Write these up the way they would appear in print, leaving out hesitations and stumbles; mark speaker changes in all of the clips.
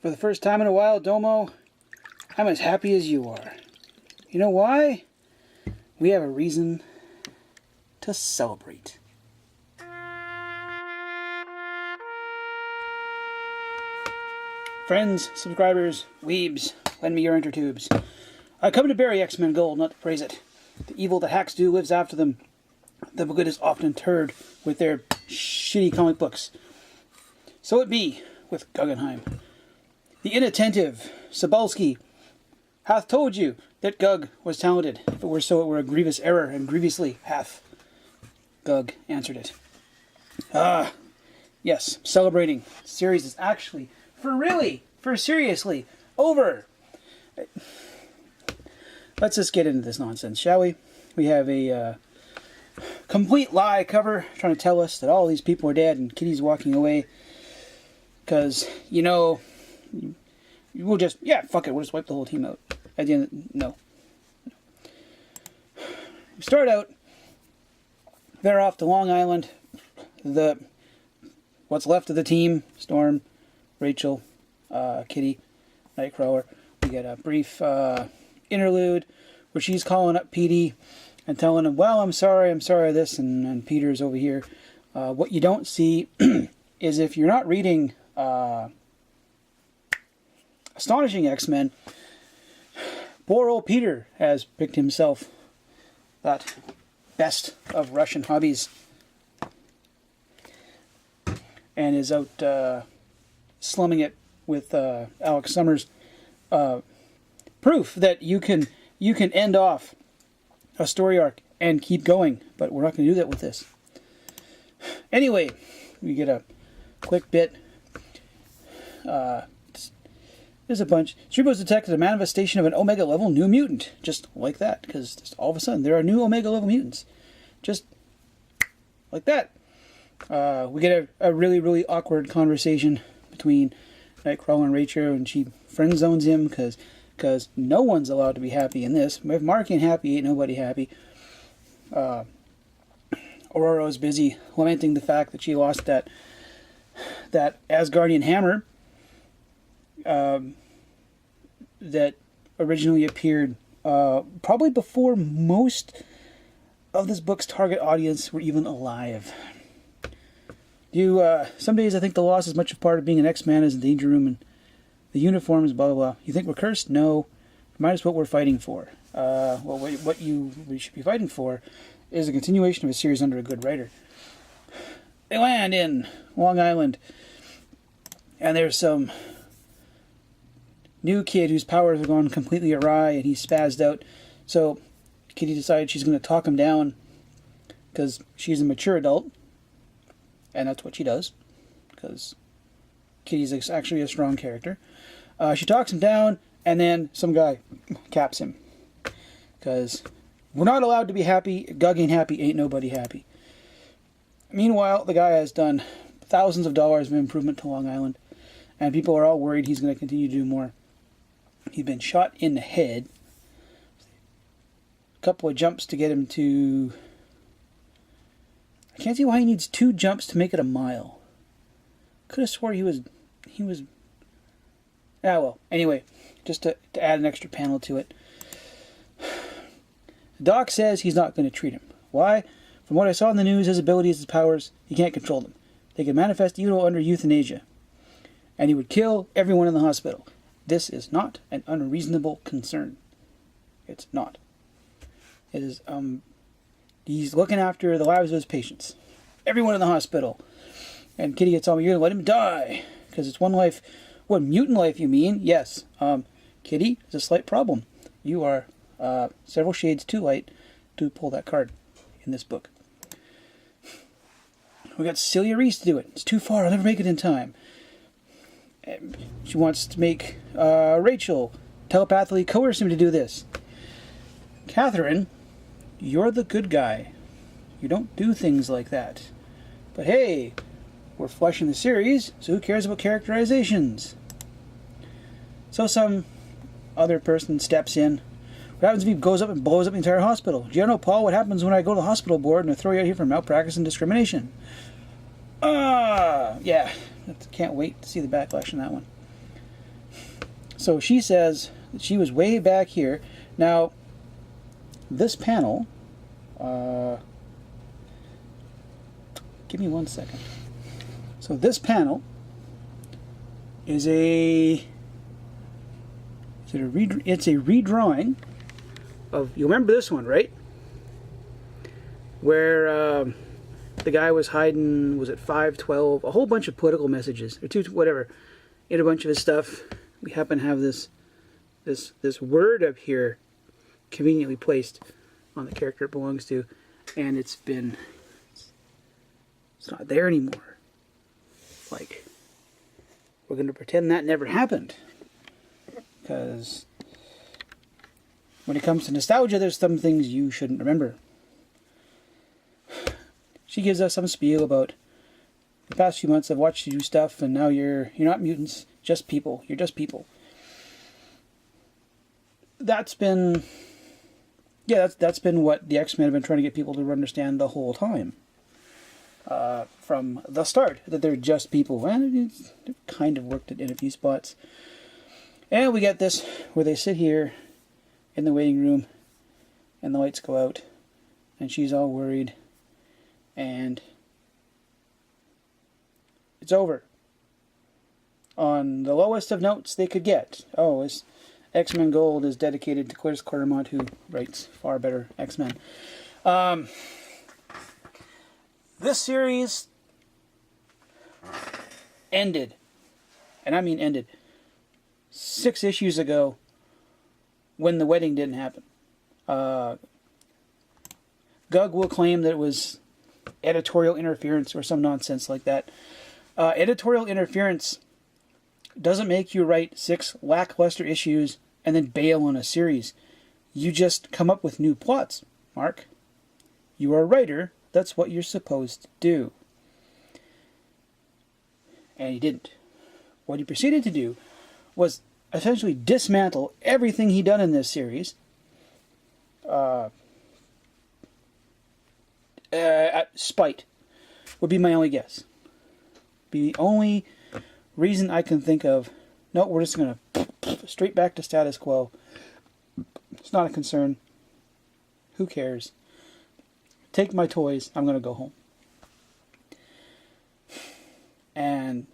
Speaker 1: For the first time in a while, Domo, I'm as happy as you are. You know why? We have a reason to celebrate. Friends, subscribers, weebs, lend me your intertubes. I come to bury X-Men Gold, not to praise it. The evil that hacks do lives after them. The good is often interred with their shitty comic books. So it be with Guggenheim. The inattentive Sobalski hath told you that Gug was talented. If it were so, it were a grievous error, and grievously hath Gug answered it. Ah, yes, celebrating. The series is actually, for seriously, over. Let's just get into this nonsense, shall we? We have a complete lie cover trying to tell us that all these people are dead and Kitty's walking away. Because, you know, we'll just, yeah, fuck it, we'll just wipe the whole team out. At the end, no. We start out, they're off to Long Island. What's left of the team, Storm, Rachel, Kitty, Nightcrawler. We get a brief interlude where she's calling up Petey and telling him, well, I'm sorry this, and Peter's over here. What you don't see is if you're not reading Astonishing X-Men, poor old Peter has picked himself that best of Russian hobbies and is out slumming it with Alex Summers. Proof that you can end off a story arc and keep going, but we're not going to do that with this. Anyway, we get a quick bit. There's a bunch. Cerebro's detected a manifestation of an Omega level new mutant, just like that, because all of a sudden there are new Omega level mutants, just like that. We get a really, really awkward conversation between Nightcrawler and Rachel, and she friend zones him because no one's allowed to be happy in this. If Mark ain't happy, ain't nobody happy. Aurora's busy lamenting the fact that she lost that Asgardian hammer that originally appeared probably before most of this book's target audience were even alive. Some days I think the loss is much a part of being an X-Man as a danger room and the uniforms, blah, blah, blah. You think we're cursed? No. Remind us what we're fighting for. What we should be fighting for is a continuation of a series under a good writer. They land in Long Island, and there's some new kid whose powers have gone completely awry, and he's spazzed out. So Kitty decides she's going to talk him down, because she's a mature adult, and that's what she does, because Kitty's actually a strong character. She talks him down, and then some guy caps him. Because we're not allowed to be happy. Gug ain't happy, ain't nobody happy. Meanwhile, the guy has done thousands of dollars of improvement to Long Island, and people are all worried he's going to continue to do more. He's been shot in the head. A couple of jumps to get him to... I can't see why he needs 2 jumps to make it a mile. Could have swore he was... Ah, well. Anyway, just to add an extra panel to it. Doc says he's not going to treat him. Why? From what I saw in the news, his abilities, his powers, he can't control them. They can manifest evil under euthanasia. And he would kill everyone in the hospital. This is not an unreasonable concern. It's not. It is, he's looking after the lives of his patients. Everyone in the hospital. And Kitty gets on me, you're going to let him die. Because it's one life. What, mutant life you mean? Yes. Kitty, there's a slight problem. You are several shades too light to pull that card in this book. We got Celia Reese to do it. It's too far. I'll never make it in time. She wants to make Rachel telepathically coerce him to do this. Catherine, you're the good guy. You don't do things like that. But hey, we're fleshing the series, so who cares about characterizations? So some other person steps in. What happens if he goes up and blows up the entire hospital? Do you know, Paul, what happens when I go to the hospital board and I throw you out here for malpractice and discrimination? Yeah. Can't wait to see the backlash on that one. So she says that she was way back here. Now, this panel, give me 1 second. So this panel is it's a redrawing of, you remember this one, right? Where the guy was hiding, was it 512, a whole bunch of political messages, or whatever, in a bunch of his stuff. We happen to have this word up here conveniently placed on the character it belongs to, and it's not there anymore. Like, we're going to pretend that never happened. Because when it comes to nostalgia, there's some things you shouldn't remember. She gives us some spiel about the past few months I've watched you do stuff, and now you're not mutants, just people. You're just people. That's been what the X-Men have been trying to get people to understand the whole time. From the start, that they're just people. And it kind of worked in a few spots. And we get this, where they sit here in the waiting room, and the lights go out, and she's all worried, and it's over. On the lowest of notes they could get. Oh, X-Men Gold is dedicated to Chris Claremont, who writes far better X-Men. This series ended, and I mean ended, 6 issues ago when the wedding didn't happen. Gug will claim that it was editorial interference or some nonsense like that. Editorial interference doesn't make you write 6 lackluster issues and then bail on a series. You just come up with new plots, Mark. You are a writer. That's what you're supposed to do. And he didn't. What he proceeded to do was essentially dismantle everything he'd done in this series. Spite would be my only guess. Be the only reason I can think of. No, we're just going to straight back to status quo. It's not a concern. Who cares? Take my toys. I'm going to go home. And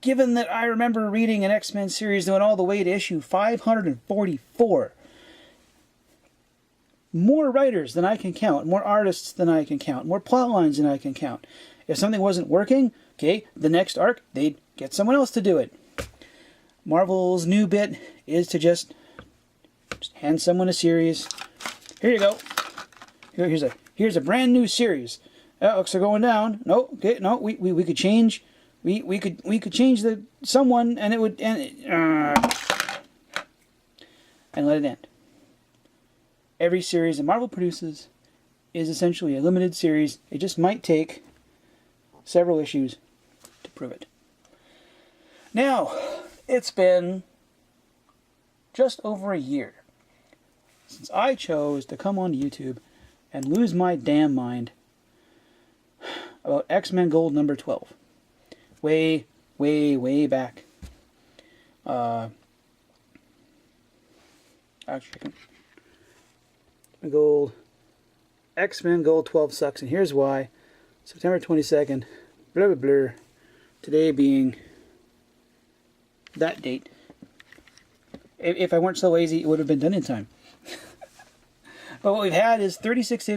Speaker 1: given that I remember reading an X-Men series that went all the way to issue 544, more writers than I can count, more artists than I can count, more plot lines than I can count. If something wasn't working, okay, the next arc, they'd get someone else to do it. Marvel's new bit is to just hand someone a series. Here you go. Here's a brand new series. Looks are going down. No, okay, no, we could change. We could change someone, and it would and let it end. Every series that Marvel produces is essentially a limited series. It just might take several issues to prove it. Now, it's been just over a year since I chose to come on YouTube and lose my damn mind about X-Men Gold number 12. Way, way, way back. Actually, X-Men Gold 12 sucks, and here's why. September 22nd, blah, blah, blah. Today being that date. If I weren't so lazy, it would have been done in time. But what we've had is 36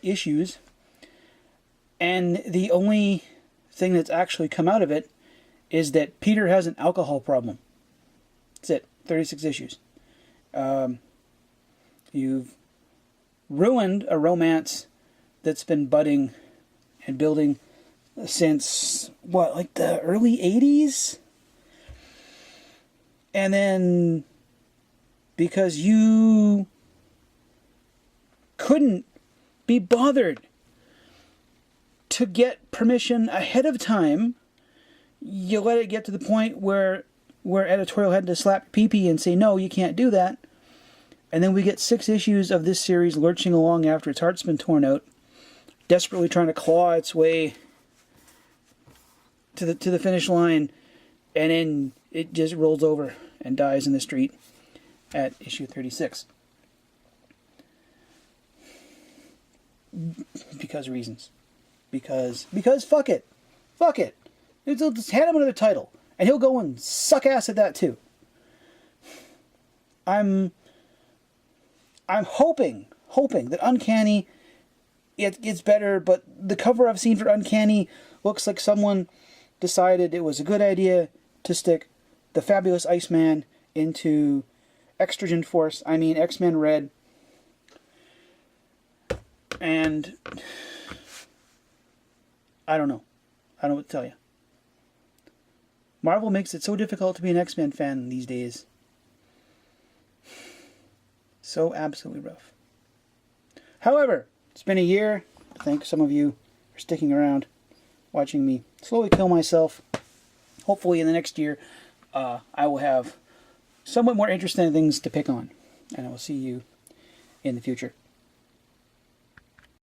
Speaker 1: issues, and the only thing that's actually come out of it is that Peter has an alcohol problem. That's it. 36 issues. You've ruined a romance that's been budding and building since, what, like the early 80s? And then, because you couldn't be bothered to get permission ahead of time, you let it get to the point where editorial had to slap pee-pee and say, no, you can't do that. And then we get 6 issues of this series lurching along after its heart's been torn out, desperately trying to claw its way to the finish line. And then it just rolls over and dies in the street at issue 36. Because reasons. Because fuck it. Fuck it. They'll just hand him another title. And he'll go and suck ass at that too. I'm hoping that Uncanny, it gets better, but the cover I've seen for Uncanny looks like someone decided it was a good idea to stick the Fabulous Iceman into Extragen Force, X-Men Red. And I don't know. I don't know what to tell you. Marvel makes it so difficult to be an X-Men fan these days. So absolutely rough. However, it's been a year. I thank some of you for sticking around, watching me slowly kill myself. Hopefully in the next year, I will have somewhat more interesting things to pick on. And I will see you in the future.